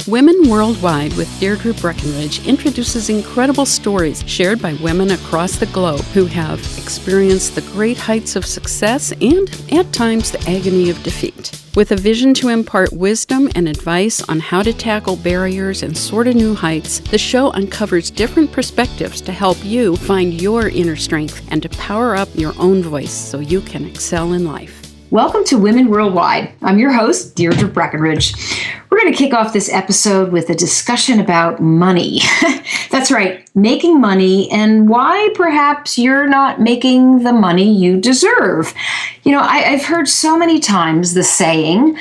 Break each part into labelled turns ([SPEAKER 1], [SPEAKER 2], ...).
[SPEAKER 1] Women Worldwide with Deirdre Breckenridge introduces incredible stories shared by women across the globe who have experienced the great heights of success and, at times, the agony of defeat. With a vision to impart wisdom and advice on how to tackle barriers and soar to new heights, the show uncovers different perspectives to help you find your inner strength and to power up your own voice so you can excel in life.
[SPEAKER 2] Welcome to Women Worldwide. I'm your host, Deirdre Breckenridge. We're going to kick off this episode with a discussion about money. That's right, making money and why perhaps you're not making the money you deserve. You know, I've heard so many times the saying,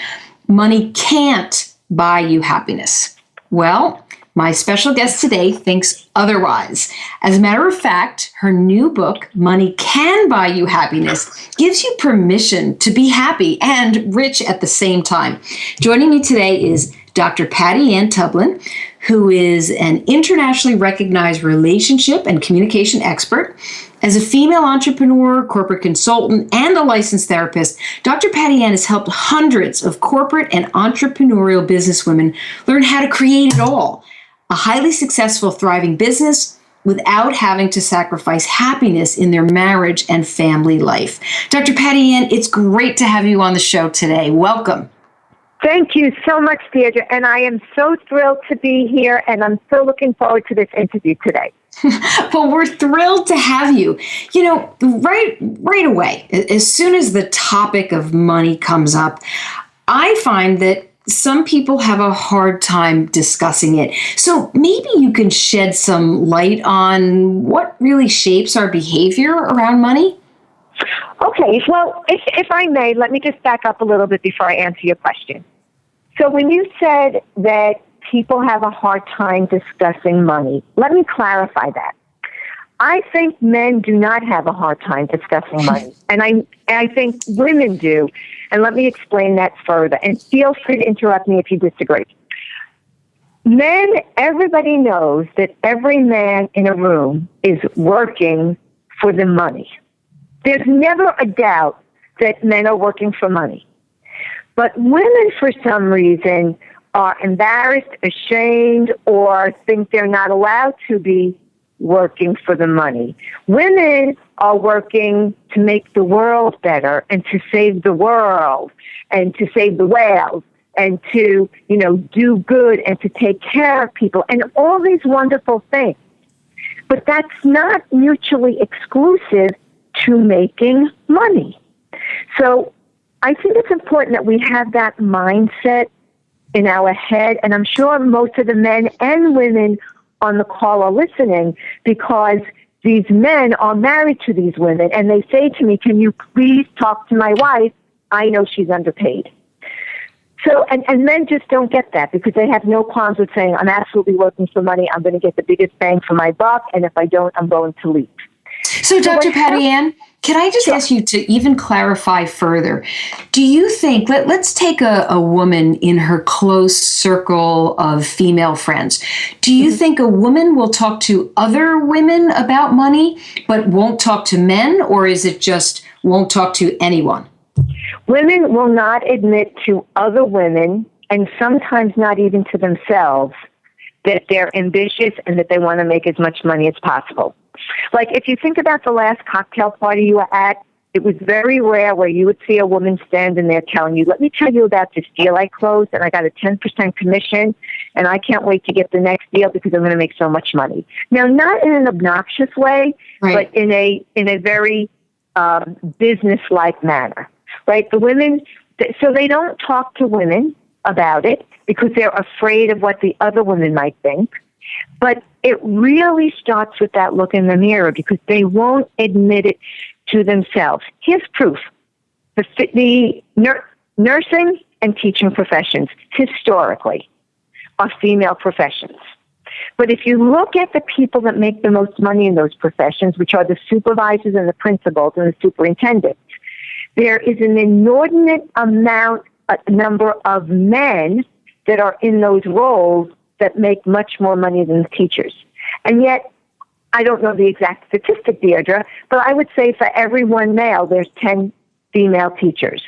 [SPEAKER 2] money can't buy you happiness. Well, my special guest today thinks otherwise. As a matter of fact, her new book, Money Can Buy You Happiness, gives you permission to be happy and rich at the same time. Joining me today is Dr. Ann Tublin, who is an internationally recognized relationship and communication expert. As a female entrepreneur, corporate consultant, and a licensed therapist, Dr. Ann has helped hundreds of corporate and entrepreneurial businesswomen learn how to create it all. A highly successful, thriving business without having to sacrifice happiness in their marriage and family life. Dr. Ann, it's great to have you on the show today. Welcome.
[SPEAKER 3] Thank you so much, Deirdre, and I am so thrilled to be here, and I'm so looking forward to this interview today.
[SPEAKER 2] Well, we're thrilled to have you. You know, right away, as soon as the topic of money comes up, I find that some people have a hard time discussing it. So maybe you can shed some light on what really shapes our behavior around money?
[SPEAKER 3] Okay, well, if I may, let me just back up a little bit before I answer your question. So when you said that people have a hard time discussing money, let me clarify that. I think men do not have a hard time discussing money, and I think women do. And let me explain that further. And feel free to interrupt me if you disagree. Men, everybody knows that every man in a room is working for the money. There's never a doubt that men are working for money. But women, for some reason, are embarrassed, ashamed, or think they're not allowed to be working for the money. Women are working to make the world better and to save the world and to save the whales and to, do good and to take care of people and all these wonderful things. But that's not mutually exclusive to making money. So I think it's important that we have that mindset in our head, and I'm sure most of the men and women on the call are listening, because these men are married to these women, and they say to me, can you please talk to my wife? I know she's underpaid. So, and men just don't get that, because they have no qualms with saying, I'm absolutely working for money, I'm going to get the biggest bang for my buck, and if I don't, I'm going to leave.
[SPEAKER 2] So Dr. Ann, can I just ask you to even clarify further? Do you think, let's take a woman in her close circle of female friends. Do you think a woman will talk to other women about money, but won't talk to men, or is it just won't talk to anyone?
[SPEAKER 3] Women will not admit to other women, and sometimes not even to themselves, that they're ambitious and that they want to make as much money as possible. Like, if you think about the last cocktail party you were at, it was very rare where you would see a woman standing there telling you, let me tell you about this deal I closed, and I got a 10% commission, and I can't wait to get the next deal because I'm going to make so much money. Now, not in an obnoxious way, right, but in a very business-like manner, right? The women, so they don't talk to women about it because they're afraid of what the other women might think. But it really starts with that look in the mirror, because they won't admit it to themselves. Here's proof. The nursing and teaching professions historically are female professions. But if you look at the people that make the most money in those professions, which are the supervisors and the principals and the superintendents, there is an inordinate number of men that are in those roles that make much more money than the teachers. And yet, I don't know the exact statistic, Deirdre, but I would say for every one male, there's 10 female teachers.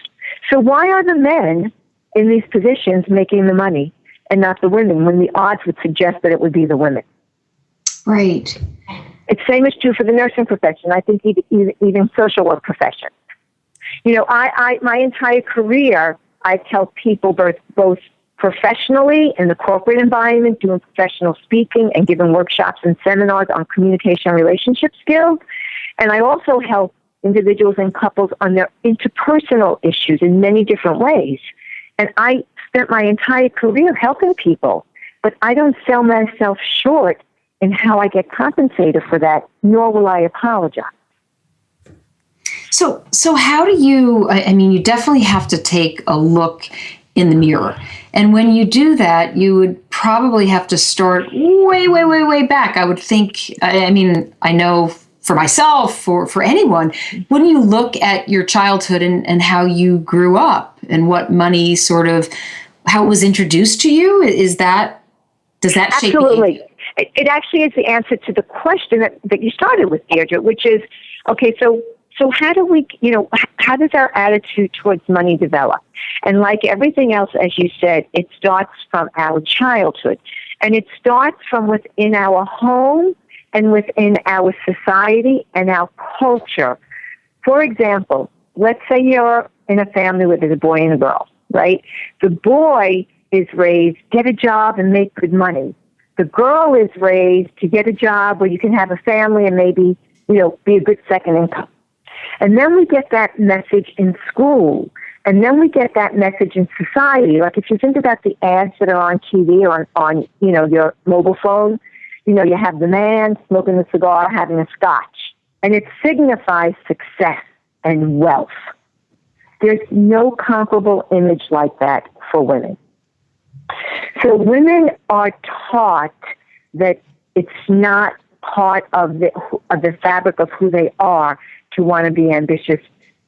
[SPEAKER 3] So why are the men in these positions making the money and not the women, when the odds would suggest that it would be the women.
[SPEAKER 2] Right.
[SPEAKER 3] It's same is true for the nursing profession. I think even social work profession. You know, I my entire career, I tell people both professionally in the corporate environment, doing professional speaking and giving workshops and seminars on communication and relationship skills. And I also help individuals and couples on their interpersonal issues in many different ways. And I spent my entire career helping people, but I don't sell myself short in how I get compensated for that, nor will I apologize.
[SPEAKER 2] So how do you, I mean, you definitely have to take a look in the mirror. And when you do that, you would probably have to start way back. I would think, I mean, I know for myself, for anyone, when you look at your childhood and how you grew up and what money sort of, how it was introduced to you, does that shape
[SPEAKER 3] Absolutely.
[SPEAKER 2] behavior?
[SPEAKER 3] It actually is the answer to the question that you started with, Deirdre, which is, okay, so how do we, how does our attitude towards money develop? And like everything else, as you said, it starts from our childhood. And it starts from within our home and within our society and our culture. For example, let's say you're in a family where there's a boy and a girl, right? The boy is raised, get a job and make good money. The girl is raised to get a job where you can have a family and maybe, be a good second income. And then we get that message in school. And then we get that message in society. Like if you think about the ads that are on TV or on your mobile phone, you have the man smoking a cigar, having a scotch. And it signifies success and wealth. There's no comparable image like that for women. So women are taught that it's not part of the fabric of who they are to want to be ambitious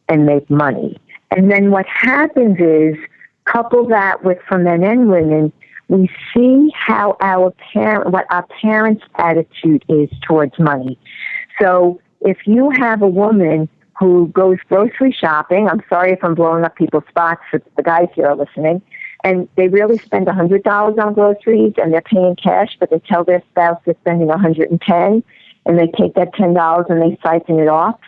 [SPEAKER 3] and make money. And then what happens is, couple that with, for men and women, we see how what our parents' attitude is towards money. So if you have a woman who goes grocery shopping, I'm sorry if I'm blowing up people's spots, if the guys here are listening, and they really spend $100 on groceries and they're paying cash, but they tell their spouse they're spending $110, and they take that $10 and they siphon it off.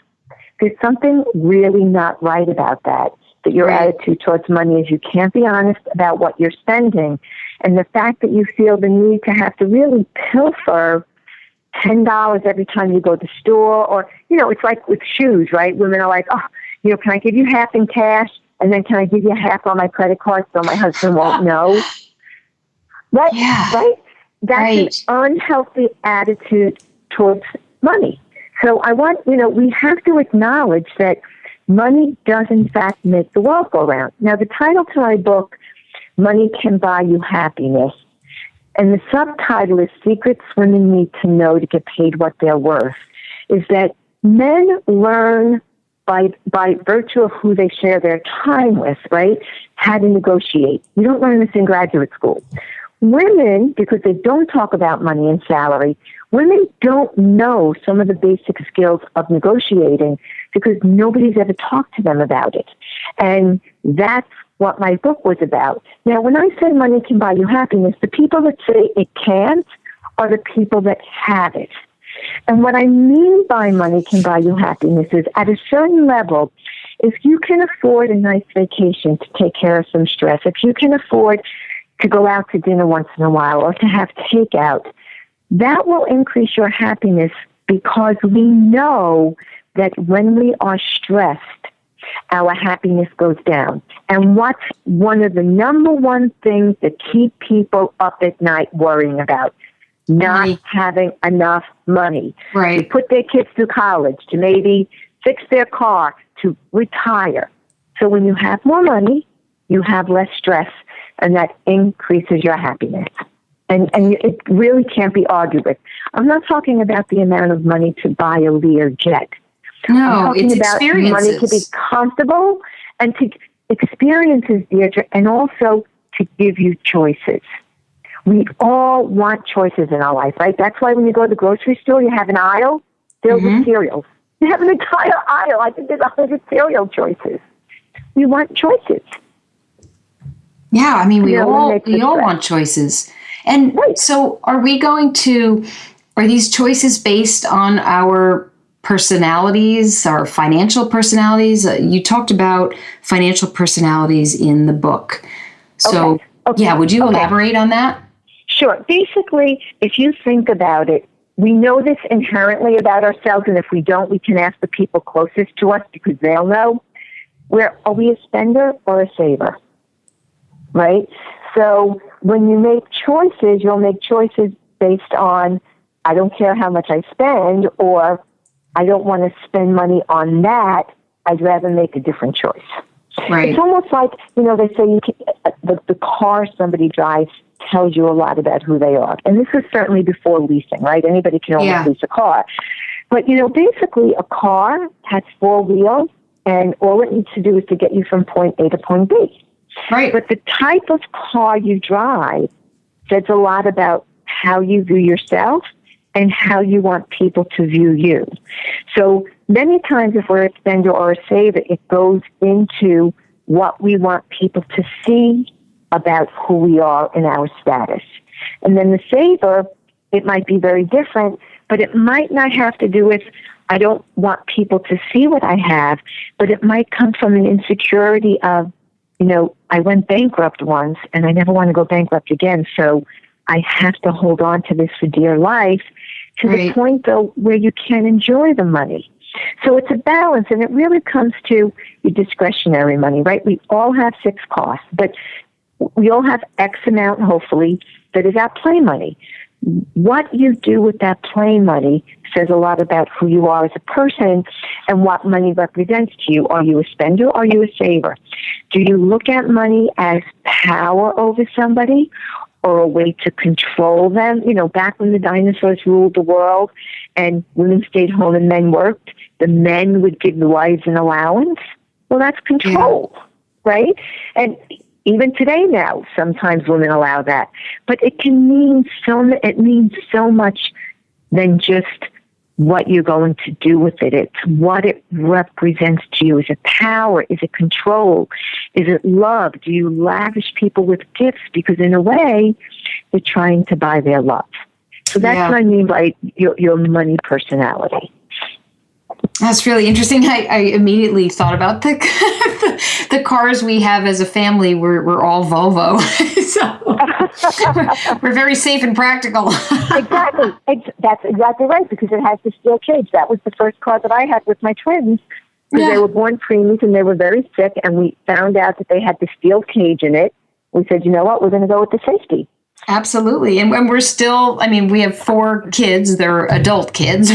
[SPEAKER 3] There's something really not right about that your attitude towards money is you can't be honest about what you're spending. And the fact that you feel the need to have to really pilfer $10 every time you go to the store, or, it's like with shoes, right? Women are like, can I give you half in cash? And then can I give you half on my credit card so my husband won't know? Right?
[SPEAKER 2] Yeah.
[SPEAKER 3] Right? That's an unhealthy attitude towards money. So we have to acknowledge that money does in fact make the world go round. Now, the title to my book, Money Can Buy You Happiness, and the subtitle is Secrets Women Need to Know to Get Paid What They're Worth, is that men learn by virtue of who they share their time with, right, how to negotiate. You don't learn this in graduate school. Women, because they don't talk about money and salary, women don't know some of the basic skills of negotiating because nobody's ever talked to them about it. And that's what my book was about. Now, when I say money can buy you happiness, the people that say it can't are the people that have it. And what I mean by money can buy you happiness is at a certain level, if you can afford a nice vacation to take care of some stress, if you can afford to go out to dinner once in a while or to have takeout, that will increase your happiness because we know that when we are stressed, our happiness goes down. And what's one of the number one things that keep people up at night worrying about? Not having enough money to put their kids through college, to maybe fix their car, to retire. So when you have more money, you have less stress, and that increases your happiness. And it really can't be argued with. I'm not talking about the amount of money to buy a Lear jet.
[SPEAKER 2] No, it's
[SPEAKER 3] about
[SPEAKER 2] experiences.
[SPEAKER 3] Money to be comfortable and to experiences, Deirdre, and also to give you choices. We all want choices in our life, right? That's why when you go to the grocery store, you have an aisle filled with cereals. You have an entire aisle. I think there's 100 cereal choices. We want choices.
[SPEAKER 2] Yeah, I mean,
[SPEAKER 3] eliminates the
[SPEAKER 2] we all
[SPEAKER 3] stress.
[SPEAKER 2] want choices. And
[SPEAKER 3] Right.
[SPEAKER 2] so are these choices based on our personalities, our financial personalities? You talked about financial personalities in the book. So, yeah, would you elaborate on that?
[SPEAKER 3] Sure. Basically, if you think about it, we know this inherently about ourselves, and if we don't, we can ask the people closest to us because they'll know. Are we a spender or a saver? Right? So when you make choices, you'll make choices based on, I don't care how much I spend, or I don't want to spend money on that. I'd rather make a different choice.
[SPEAKER 2] Right.
[SPEAKER 3] It's almost like, they say the car somebody drives tells you a lot about who they are. And this is certainly before leasing, right? Anybody can almost lease a car. But, basically a car has four wheels, and all it needs to do is to get you from point A to point B.
[SPEAKER 2] Right.
[SPEAKER 3] But the type of car you drive says a lot about how you view yourself and how you want people to view you. So many times if we're a spender or a saver, it goes into what we want people to see about who we are and our status. And then the saver, it might be very different, but it might not have to do with, I don't want people to see what I have, but it might come from an insecurity of, I went bankrupt once and I never want to go bankrupt again. So I have to hold on to this for dear life to the point, though, where you can enjoy the money. So it's a balance, and it really comes to your discretionary money, right? We all have fixed costs, but we all have X amount, hopefully, that is our play money. What you do with that play money says a lot about who you are as a person and what money represents to you. Are you a spender or are you a saver? Do you look at money as power over somebody or a way to control them? Back when the dinosaurs ruled the world and women stayed home and men worked, the men would give the wives an allowance. Well, that's control, right? And even today now, sometimes women allow that. But it means so much than just what you're going to do with it. It's what it represents to you. Is it power? Is it control? Is it love? Do you lavish people with gifts? Because in a way, you're trying to buy their love. So that's what I mean by your money personality.
[SPEAKER 2] That's really interesting. I immediately thought about the cars we have as a family. We're all Volvo, so we're very safe and practical.
[SPEAKER 3] Exactly. That's exactly right, because it has the steel cage. That was the first car that I had with my twins, because they were born preemies and they were very sick, and we found out that they had the steel cage in it. We said, you know what, we're going to go with the safety.
[SPEAKER 2] Absolutely. And we're still, we have 4 kids. They're adult kids.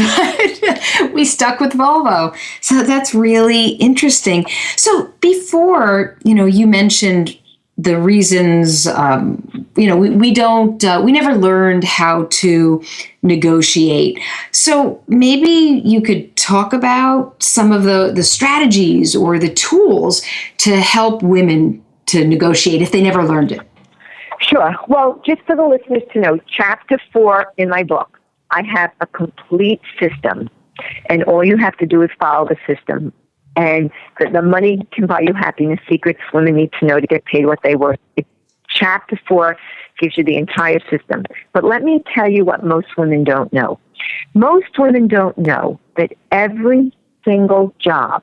[SPEAKER 2] We stuck with Volvo. So that's really interesting. So before, you mentioned the reasons, we never learned how to negotiate. So maybe you could talk about some of the strategies or the tools to help women to negotiate if they never learned it.
[SPEAKER 3] Sure. Well, just for the listeners to know, chapter 4 in my book, I have a complete system, and all you have to do is follow the system. And the money can buy you happiness, secrets women need to know to get paid what they worth. Chapter 4 gives you the entire system. But let me tell you what most women don't know. Most women don't know that every single job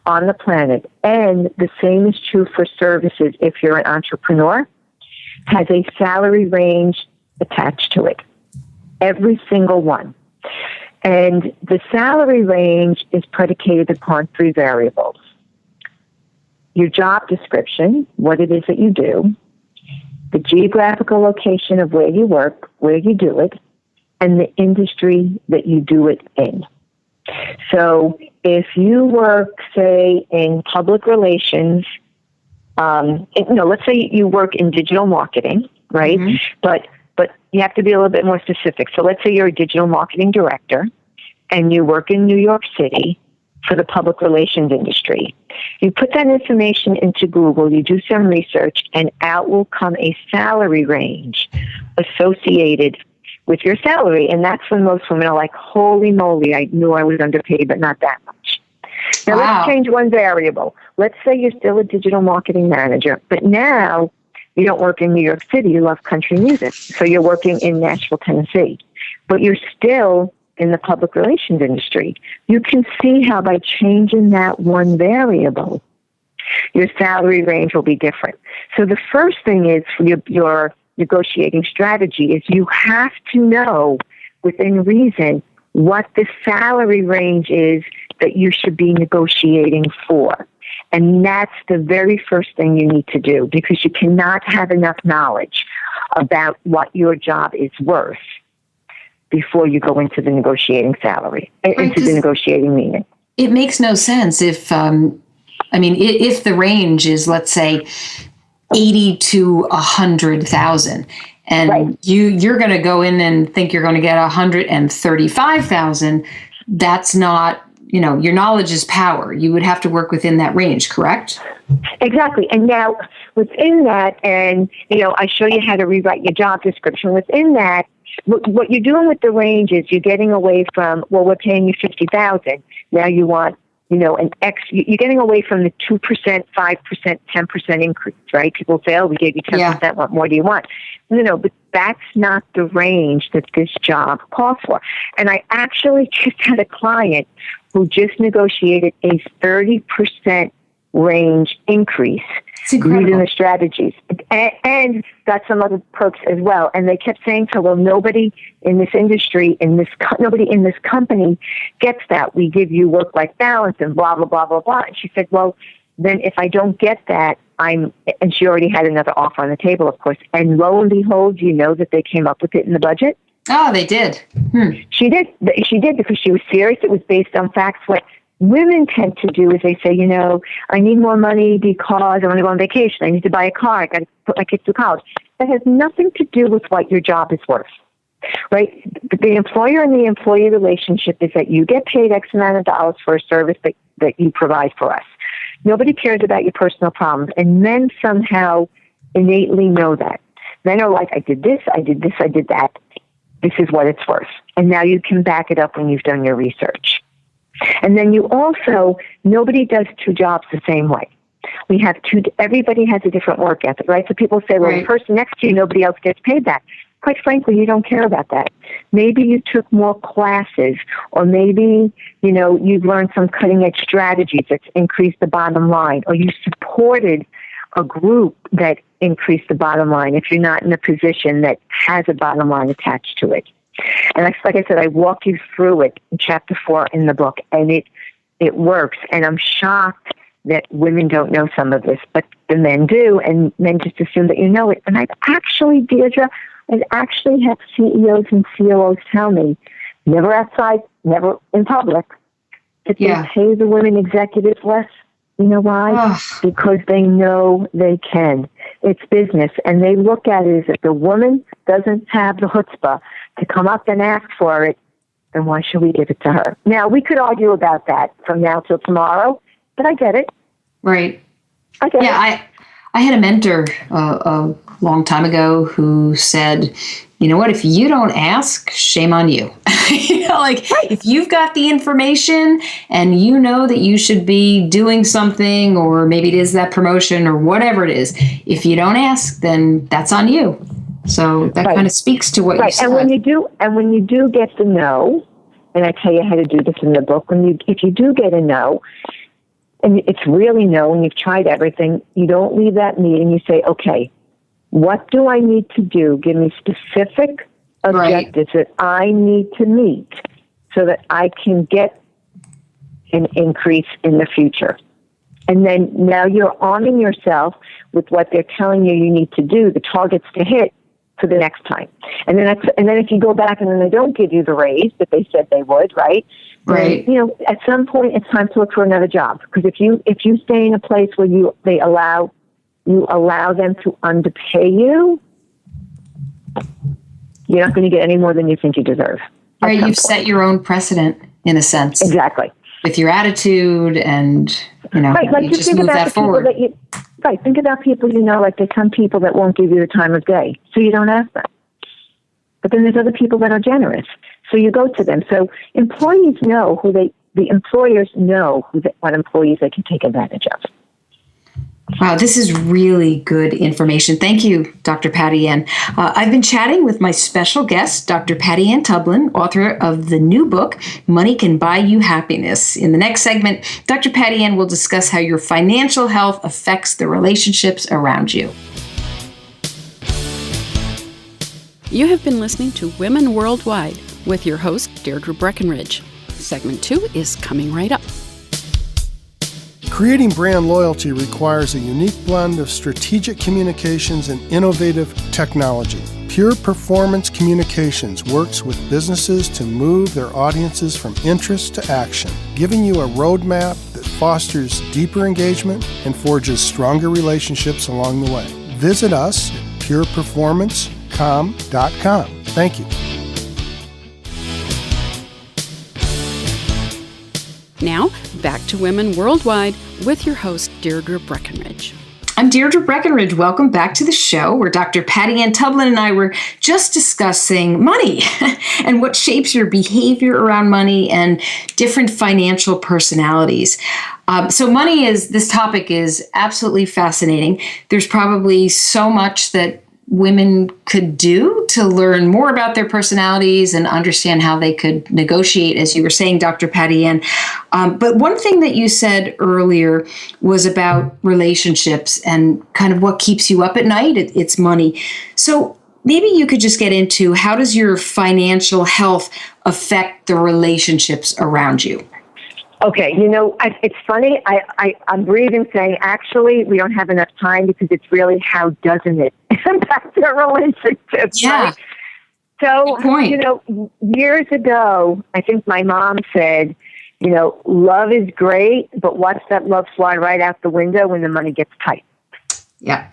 [SPEAKER 3] on the planet, and the same is true for services if you're an entrepreneur, has a salary range attached to it. Every single one. And the salary range is predicated upon 3 variables. Your job description, what it is that you do, the geographical location of where you work, where you do it, and the industry that you do it in. So if you work, say, in public relations, let's say you work in digital marketing, right? Mm-hmm. But you have to be a little bit more specific. So let's say you're a digital marketing director and you work in New York City for the public relations industry. You put that information into Google, you do some research, and out will come a salary range associated with your salary. And that's when most women are like, holy moly, I knew I was underpaid, but not that much. Now, let's change one variable. Let's say you're still a digital marketing manager, but now You don't work in New York City. You love country music. So you're working in Nashville, Tennessee. But you're still in the public relations industry. You can see how by changing that one variable, your salary range will be different. So the first thing is for your negotiating strategy is you have to know within reason what the salary range is that you should be negotiating for. And that's the very first thing you need to do, because you cannot have enough knowledge about what your job is worth before you go into the negotiating salary, into the negotiating meeting.
[SPEAKER 2] It makes no sense if, if the range is, let's say, 80 to 100,000, and right. you're going to go in and think you're going to get 135,000. That's not, your knowledge is power. You would have to work within that range, correct?
[SPEAKER 3] Exactly. And now within that, and, I show you how to rewrite your job description. Within that, what you're doing with the range is you're getting away from, well, we're paying you 50,000. Now you want, an X, you're getting away from the 2%, 5%, 10% increase, right? People say, oh, we gave you 10%. Yeah. What more do you want? No, but that's not the range that this job calls for. And I actually just had a client who just negotiated a 30% range increase using the strategies, and got some other perks as well. And they kept saying to her, well, nobody in this industry, nobody in this company gets that. We give you work-life balance and blah, blah, blah, blah, blah. And she said, well, then if I don't get that, and she already had another offer on the table, of course. And lo and behold, that they came up with it in the budget?
[SPEAKER 2] Oh, they did.
[SPEAKER 3] She did. She did, because she was serious. It was based on facts. What women tend to do is they say, I need more money because I want to go on vacation. I need to buy a car. I got to put my kids through college. That has nothing to do with what your job is worth, right? The employer and the employee relationship is that you get paid X amount of dollars for a service that you provide for us. Nobody cares about your personal problems. And men somehow innately know that. Men are like, I did this, I did this, I did that. This is what it's worth. And now you can back it up when you've done your research. And then you also, nobody does two jobs the same way. Everybody has a different work ethic, right? So people say, well, right. The person next to you, nobody else gets paid that. Quite frankly, you don't care about that. Maybe you took more classes, or maybe, you've learned some cutting edge strategies that increased the bottom line, or you supported a group that increased the bottom line if you're not in a position that has a bottom line attached to it. And like I said, I walk you through it in chapter 4 in the book, and it works. And I'm shocked that women don't know some of this, but the men do, and men just assume that you know it. And Deirdre, I've actually had CEOs and COOs tell me, never outside, never in public, that they pay the women executives less. You know why? Because they know they can. It's business. And they look at it as if the woman doesn't have the chutzpah to come up and ask for it, then why should we give it to her? Now, we could argue about that from now till tomorrow, but I get it.
[SPEAKER 2] Right.
[SPEAKER 3] I get it.
[SPEAKER 2] I had a mentor a long time ago who said, you know what, if you don't ask, shame on you. Right. If you've got the information and you know that you should be doing something, or maybe it is that promotion or whatever it is, if you don't ask, then that's on you. So that kind of speaks to what you said.
[SPEAKER 3] And when you do get the no, and I tell you how to do this in the book, if you do get a no, and it's really no, and you've tried everything, you don't leave that meeting. You say, okay, what do I need to do? Give me specific objectives that I need to meet so that I can get an increase in the future. And then now you're arming yourself with what they're telling you need to do, the targets to hit for the next time. And then if you go back and then they don't give you the raise that they said they would, right?
[SPEAKER 2] Right.
[SPEAKER 3] Then, at some point it's time to look for another job, because if you stay in a place where you allow them to underpay you, you're not going to get any more than you think you deserve.
[SPEAKER 2] Right. You've set your own precedent in a sense.
[SPEAKER 3] Exactly.
[SPEAKER 2] With your attitude and, you just move that forward.
[SPEAKER 3] Think about people, like there's some people that won't give you the time of day, so you don't ask them. But then there's other people that are generous, so you go to them. So employees know the employers know what employees they can take advantage of.
[SPEAKER 2] Wow, this is really good information. Thank you, Dr. Patty Ann. I've been chatting with my special guest, Dr. Patty Ann Tublin, author of the new book, Money Can Buy You Happiness. In the next segment, Dr. Patty Ann will discuss how your financial health affects the relationships around you.
[SPEAKER 1] You have been listening to Women Worldwide with your host, Deirdre Breckenridge. Segment 2 is coming right up.
[SPEAKER 4] Creating brand loyalty requires a unique blend of strategic communications and innovative technology. Pure Performance Communications works with businesses to move their audiences from interest to action, giving you a roadmap that fosters deeper engagement and forges stronger relationships along the way. Visit us at pureperformancecom.com. Thank you.
[SPEAKER 1] Now, back to Women Worldwide with your host, Deirdre Breckenridge.
[SPEAKER 2] I'm Deirdre Breckenridge. Welcome back to the show where Dr. Patty Ann Tublin and I were just discussing money and what shapes your behavior around money and different financial personalities. So this topic is absolutely fascinating. There's probably so much that women could do to learn more about their personalities and understand how they could negotiate, as you were saying, Dr. Patty Ann. But one thing that you said earlier was about relationships and kind of what keeps you up at night. It's money. So maybe you could just get into how does your financial health affect the relationships around you?
[SPEAKER 3] Okay, it's funny. I'm breathing saying, actually, we don't have enough time because it's really how doesn't it impact our relationships,
[SPEAKER 2] Yeah.
[SPEAKER 3] right? So,
[SPEAKER 2] Good point.
[SPEAKER 3] Years ago, I think my mom said, love is great, but watch that love fly right out the window when the money gets tight.
[SPEAKER 2] Yeah.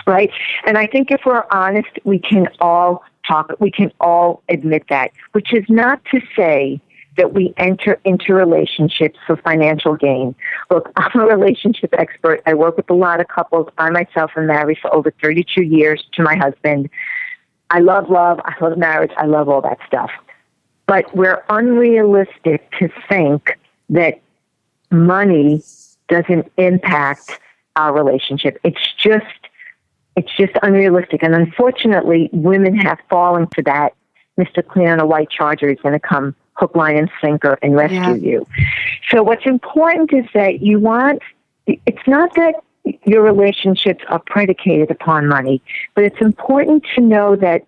[SPEAKER 3] Right? And I think if we're honest, we can all admit that, which is not to say that we enter into relationships for financial gain. Look, I'm a relationship expert. I work with a lot of couples. I myself am married for over 32 years to my husband. I love love. I love marriage. I love all that stuff. But we're unrealistic to think that money doesn't impact our relationship. It's just unrealistic. And unfortunately, women have fallen for that. Mr. Clean on a white Charger is going to come hook, line, and sinker and rescue you. So what's important is that it's not that your relationships are predicated upon money, but it's important to know that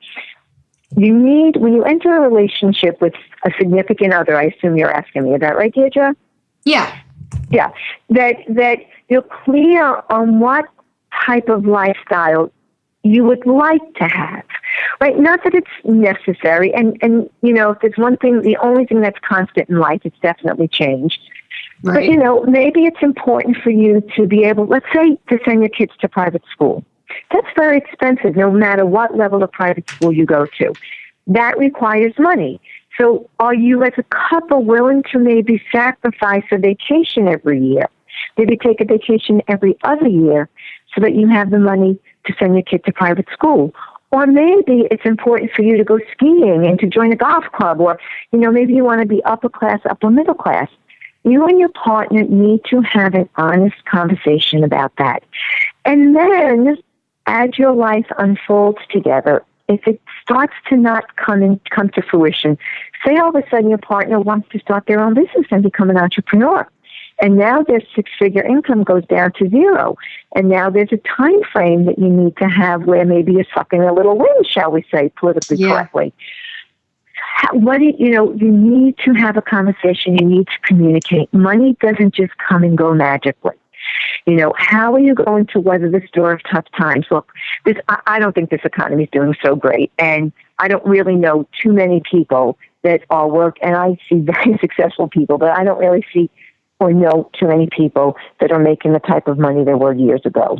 [SPEAKER 3] when you enter a relationship with a significant other, I assume you're asking me, is that right, Deirdre?
[SPEAKER 2] Yeah.
[SPEAKER 3] Yeah. That you're clear on what type of lifestyle you would like to have, right? Not that it's necessary. And if there's one thing, the only thing that's constant in life, it's definitely change.
[SPEAKER 2] Right.
[SPEAKER 3] But, maybe it's important for you to be able, let's say, to send your kids to private school. That's very expensive, no matter what level of private school you go to. That requires money. So are you, as a couple, willing to maybe sacrifice a vacation every year? Maybe take a vacation every other year so that you have the money to send your kid to private school. Or maybe it's important for you to go skiing and to join a golf club. Or, maybe you want to be upper class, upper middle class. You and your partner need to have an honest conversation about that. And then, as your life unfolds together, if it starts to not come to fruition, say all of a sudden your partner wants to start their own business and become an entrepreneur. And now their six-figure income goes down to zero. And now there's a time frame that you need to have where maybe you're sucking a little wind, shall we say, politically correctly. You need to have a conversation. You need to communicate. Money doesn't just come and go magically. How are you going to weather the storm of tough times? Look, I don't think this economy is doing so great. And I don't really know too many people that are and I see very successful people, but I don't really see or know too many people that are making the type of money there were years ago.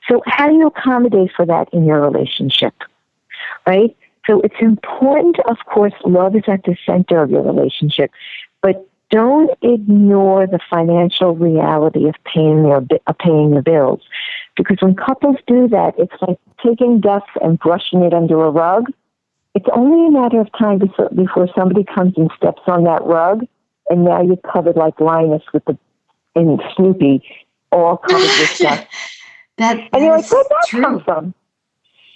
[SPEAKER 3] So how do you accommodate for that in your relationship, right? So it's important, of course, love is at the center of your relationship, but don't ignore the financial reality of paying your bills. Because when couples do that, it's like taking dust and brushing it under a rug. It's only a matter of time before somebody comes and steps on that rug, and now you're covered like Linus and Snoopy, all covered with dust. And you're like, where'd that
[SPEAKER 2] true.
[SPEAKER 3] come from?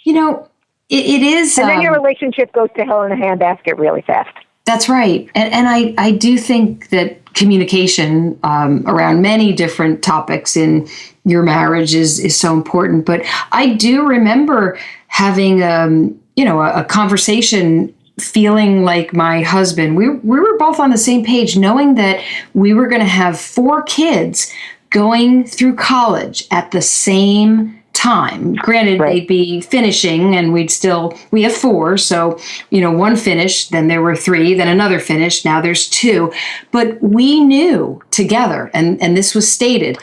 [SPEAKER 2] You know, it is.
[SPEAKER 3] And then your relationship goes to hell in a handbasket really fast.
[SPEAKER 2] That's right. And I do think that communication around many different topics in your marriage is so important. But I do remember having, a conversation, feeling like my husband, we were both on the same page, knowing that we were going to have 4 kids going through college at the same time. Granted,
[SPEAKER 3] Right.
[SPEAKER 2] they'd be finishing and we have 4. So, one finished, then there were 3, then another finished, now there's 2. But we knew together, and this was stated,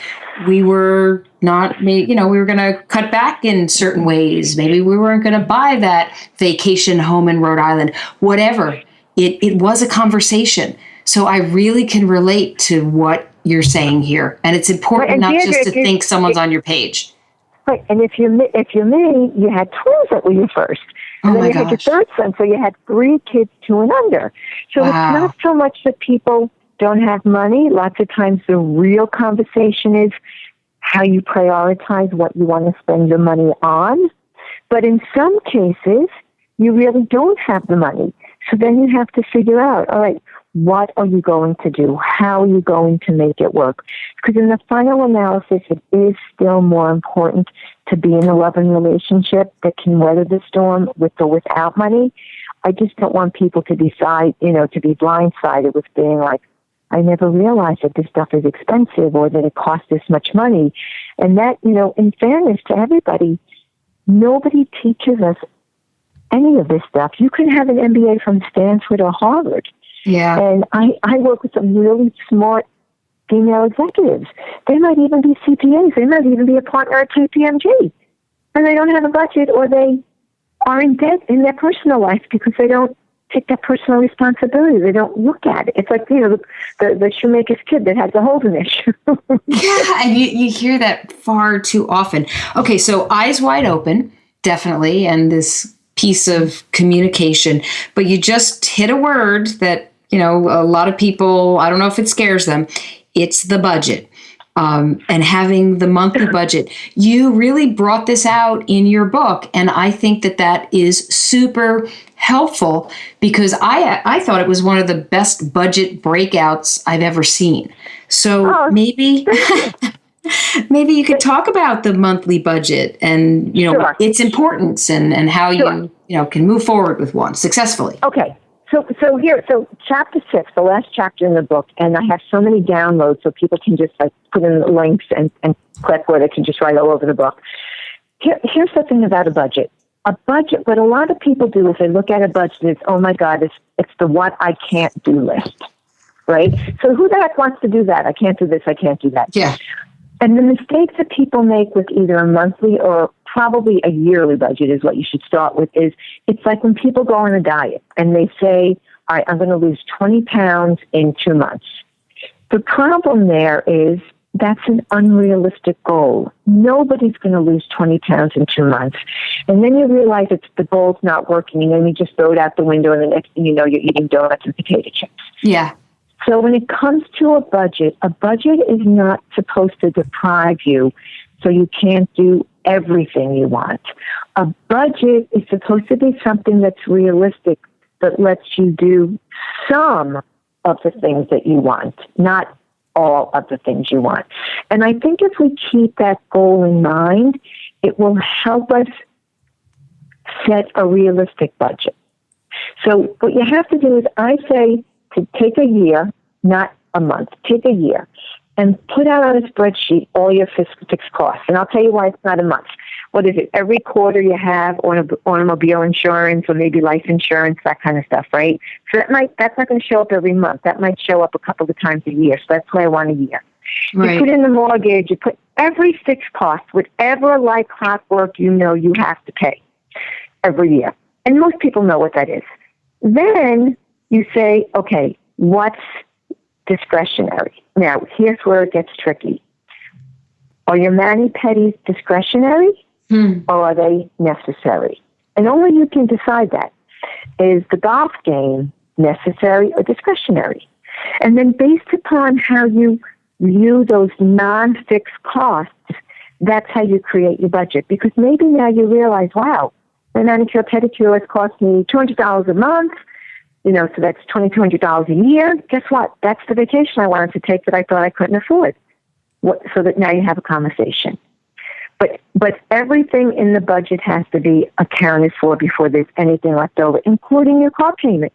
[SPEAKER 2] we were not, we were going to cut back in certain ways. Maybe we weren't going to buy that vacation home in Rhode Island, whatever. It was a conversation. So I really can relate to what you're saying here. And it's important not just to think someone's on your page.
[SPEAKER 3] Right, and if you're me, you had twins that were your first. And then you had your third son, so you had 3 kids 2 and under. So It's not so much that people don't have money. Lots of times the real conversation is how you prioritize what you want to spend your money on. But in some cases, you really don't have the money. So then you have to figure out, all right, what are you going to do? How are you going to make it work? Because in the final analysis, it is still more important to be in a loving relationship that can weather the storm with or without money. I just don't want people to decide, to be blindsided with being like, I never realized that this stuff is expensive or that it costs this much money. And that, in fairness to everybody, nobody teaches us any of this stuff. You can have an MBA from Stanford or Harvard.
[SPEAKER 2] Yeah.
[SPEAKER 3] And I work with some really smart female executives. They might even be CPAs. They might even be a partner at KPMG. And they don't have a budget, or they are in debt in their personal life because they don't take that personal responsibility. They don't look at it. It's like, the shoemaker's kid that has a hole in their shoe.
[SPEAKER 2] Yeah, and you hear that far too often. Okay, so eyes wide open, definitely, and this piece of communication. But you just hit a word that, a lot of people, I don't know if it scares them, it's the budget. And having the monthly budget. You really brought this out in your book, and I think that is super helpful because I thought it was one of the best budget breakouts I've ever seen. So maybe you could talk about the monthly budget and
[SPEAKER 3] Sure.
[SPEAKER 2] its importance and how you can move forward with one successfully.
[SPEAKER 3] Okay. So chapter 6, the last chapter in the book, and I have so many downloads so people can just put in links and click, where they can just write all over the book. Here's the thing about a budget. A budget, what a lot of people do is they look at a budget and it's, oh my God, it's the what I can't do list, right? So who the heck wants to do that? I can't do this, I can't do that.
[SPEAKER 2] Yeah.
[SPEAKER 3] And the mistakes that people make with either a monthly or probably a yearly budget is what you should start with. Is it's like when people go on a diet and they say, all right, I'm going to lose 20 pounds in 2 months. The problem there is that's an unrealistic goal. Nobody's going to lose 20 pounds in 2 months. And then you realize the goal's not working, and then you just throw it out the window, and the next thing you know, you're eating donuts and potato chips.
[SPEAKER 2] Yeah.
[SPEAKER 3] So when it comes to a budget is not supposed to deprive you so you can't do everything you want. A budget is supposed to be something that's realistic, that lets you do some of the things that you want, not all of the things you want. And I think if we keep that goal in mind, it will help us set a realistic budget. So what you have to do is, I say, to take a year, not a month, take a year, and put out on a spreadsheet all your fixed costs. And I'll tell you why it's not a month. What is it? Every quarter you have automobile insurance or maybe life insurance, that kind of stuff, right? So that's not going to show up every month. That might show up a couple of times a year. So that's why I want a year. Right. You put in the mortgage, you put every fixed cost, whatever like clockwork you have to pay every year. And most people know what that is. Then you say, okay, what's discretionary? Now, here's where it gets tricky. Are your mani-pedis discretionary or are they necessary? And only you can decide that. Is the golf game necessary or discretionary? And then based upon how you view those non-fixed costs, that's how you create your budget. Because maybe now you realize, wow, my manicure pedicure has cost me $200 a month. So that's $2,200 a year. Guess what? That's the vacation I wanted to take that I thought I couldn't afford. So that now you have a conversation. But everything in the budget has to be accounted for before there's anything left over, including your car payment.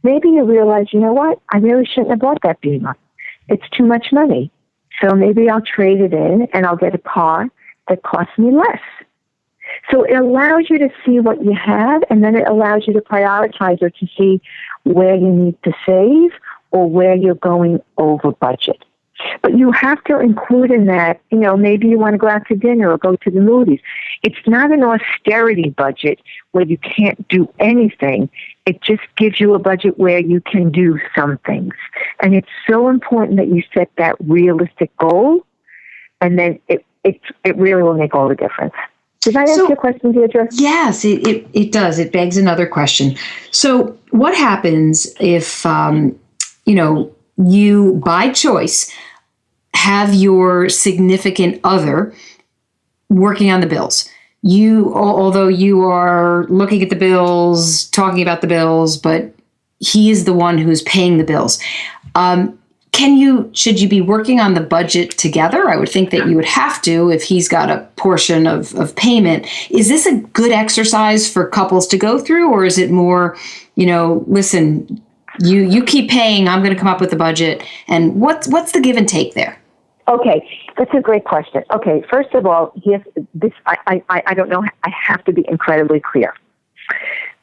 [SPEAKER 3] Maybe you realize, you know what? I really shouldn't have bought that Beamer. It's too much money. So maybe I'll trade it in and I'll get a car that costs me less. So it allows you to see what you have, and then it allows you to prioritize or to see where you need to save or where you're going over budget. But you have to include in that, maybe you want to go out to dinner or go to the movies. It's not an austerity budget where you can't do anything. It just gives you a budget where you can do some things. And it's so important that you set that realistic goal, and then it really will make all the difference. Did I answer your question, Deirdre?
[SPEAKER 2] Yes, it does. It begs another question. So what happens if, you, by choice, have your significant other working on the bills? Although you are looking at the bills, talking about the bills, but he is the one who's paying the bills. Should you be working on the budget together? I would think that you would have to if he's got a portion of payment. Is this a good exercise for couples to go through, or is it more, listen, you keep paying, I'm going to come up with the budget, and what's the give and take there?
[SPEAKER 3] Okay, that's a great question. Okay, first of all, I don't know, I have to be incredibly clear.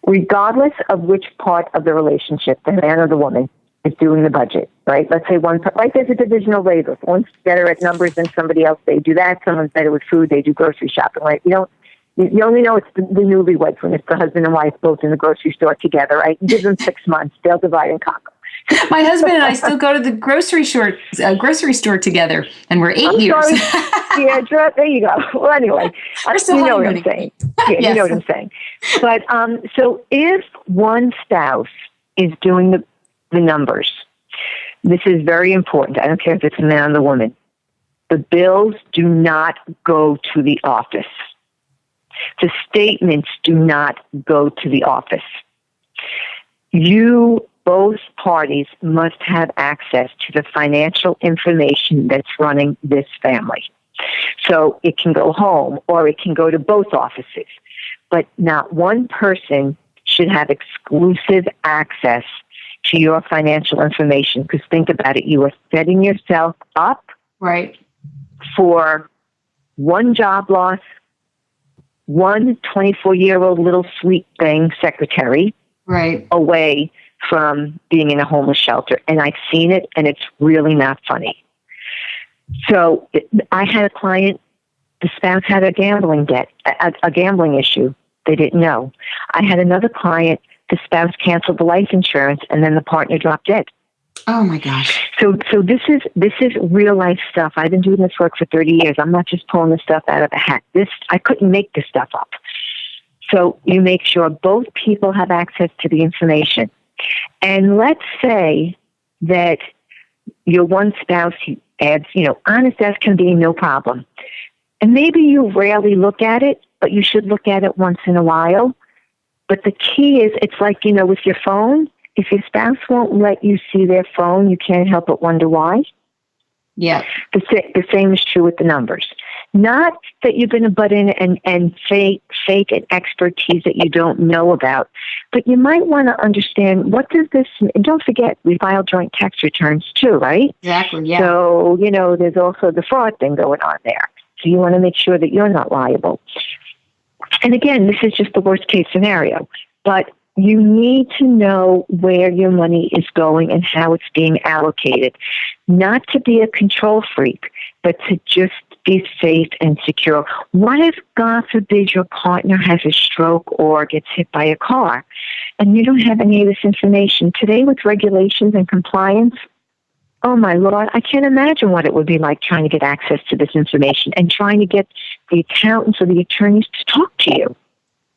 [SPEAKER 3] Regardless of which part of the relationship, the man or the woman, is doing the budget, right? Let's say there's a division of labor. One's better at numbers than somebody else, they do that. Someone's better with food, they do grocery shopping, right? You only know it's the newlyweds when it's the husband and wife both in the grocery store together, right? You give them 6 months, they'll divide and conquer.
[SPEAKER 1] My husband and I still go to the grocery store together, and we're 8 years.
[SPEAKER 3] Yeah, there you go. Well, anyway, you know what I'm saying. Yeah, yes. You know what I'm saying. But so if one spouse is doing the numbers, this is very important. I don't care if it's a man or the woman. The bills do not go to the office. The statements do not go to the office. Both parties must have access to the financial information that's running this family. So it can go home or it can go to both offices, but not one person should have exclusive access to your financial information, because think about it, you are setting yourself up
[SPEAKER 2] right
[SPEAKER 3] for one job loss, one 24-year-old little sweet thing, secretary,
[SPEAKER 2] right
[SPEAKER 3] away from being in a homeless shelter. And I've seen it, and it's really not funny. So I had a client, the spouse had a gambling debt, a gambling issue. They didn't know. I had another client, the spouse canceled the life insurance, and then the partner dropped dead.
[SPEAKER 2] Oh my gosh.
[SPEAKER 3] So this is real life stuff. I've been doing this work for 30 years. I'm not just pulling this stuff out of a hat. I couldn't make this stuff up. So you make sure both people have access to the information. And let's say that your one spouse adds, honest as can be, no problem. And maybe you rarely look at it, but you should look at it once in a while. But the key is, it's like, with your phone, if your spouse won't let you see their phone, you can't help but wonder why.
[SPEAKER 2] Yeah.
[SPEAKER 3] The same is true with the numbers. Not that you're going to butt in and fake an expertise that you don't know about, but you might want to understand, what does this, and don't forget, we file joint tax returns too, right?
[SPEAKER 2] Exactly, yeah.
[SPEAKER 3] So, there's also the fraud thing going on there. So you want to make sure that you're not liable. And again, this is just the worst case scenario, but you need to know where your money is going and how it's being allocated. Not to be a control freak, but to just be safe and secure. What if, God forbid, your partner has a stroke or gets hit by a car and you don't have any of this information? Today, with regulations and compliance, oh my Lord, I can't imagine what it would be like trying to get access to this information and trying to get the accountants or the attorneys to talk to you.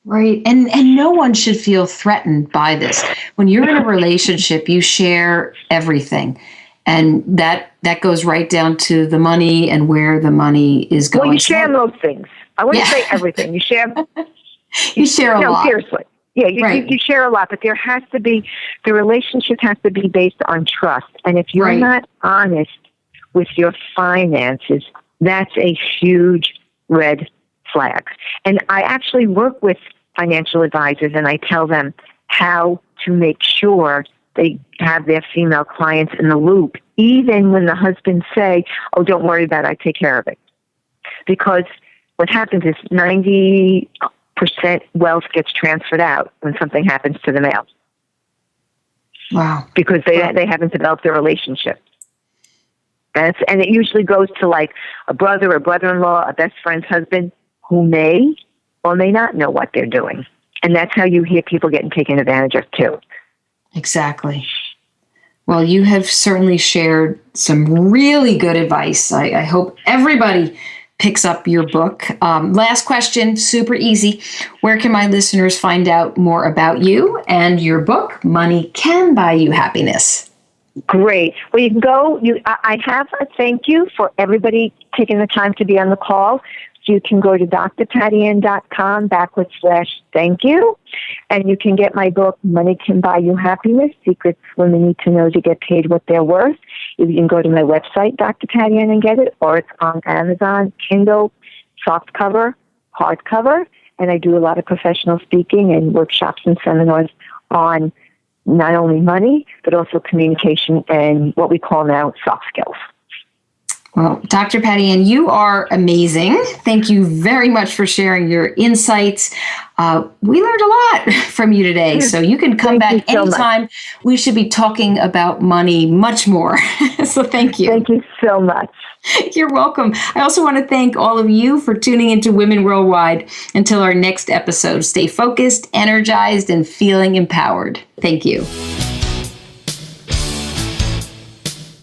[SPEAKER 2] Right. And no one should feel threatened by this. When you're in a relationship, you share everything. And that goes right down to the money and where the money is going.
[SPEAKER 3] Well, you share most things. I wouldn't say everything. You share.
[SPEAKER 2] You share a lot.
[SPEAKER 3] No, seriously. Yeah, you share a lot, but the relationship has to be based on trust. And if you're not honest with your finances, that's a huge red flag. And I actually work with financial advisors, and I tell them how to make sure they have their female clients in the loop, even when the husbands say, "Oh, don't worry about it, I take care of it." Because what happens is 90% wealth gets transferred out when something happens to the male.
[SPEAKER 2] Wow.
[SPEAKER 3] Because they haven't developed their relationship. And it usually goes to like a brother or brother-in-law, a best friend's husband, who may or may not know what they're doing. And that's how you hear people getting taken advantage of too.
[SPEAKER 2] Exactly. Well, you have certainly shared some really good advice. I hope everybody picks up your book. Last question, super easy. Where can my listeners find out more about you and your book, Money Can Buy You Happiness?
[SPEAKER 3] Great. Well, you can go. I have a thank you for everybody taking the time to be on the call. You can go to drpattyann.com/thank you. And you can get my book, Money Can Buy You Happiness, Secrets Women Need to Know to Get Paid What They're Worth. You can go to my website, Dr. Patty Ann, and get it, or it's on Amazon, Kindle, softcover, hardcover. And I do a lot of professional speaking and workshops and seminars on not only money, but also communication and what we call now soft skills.
[SPEAKER 2] Well, Dr. Patty Ann, you are amazing. Thank you very much for sharing your insights. We learned a lot from you today, so you can come back anytime. We should be talking about money much more. So thank you.
[SPEAKER 3] Thank you so much.
[SPEAKER 2] You're welcome. I also want to thank all of you for tuning into Women Worldwide. Until our next episode, stay focused, energized, and feeling empowered. Thank you.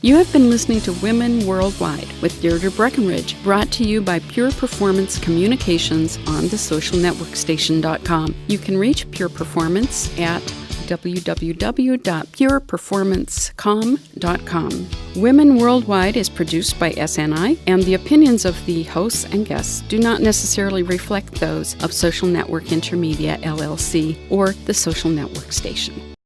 [SPEAKER 1] You have been listening to Women Worldwide with Deirdre Breckenridge, brought to you by Pure Performance Communications on thesocialnetworkstation.com. You can reach Pure Performance at www.pureperformancecom.com. Women Worldwide is produced by SNI, and the opinions of the hosts and guests do not necessarily reflect those of Social Network Intermedia, LLC, or the Social Network Station.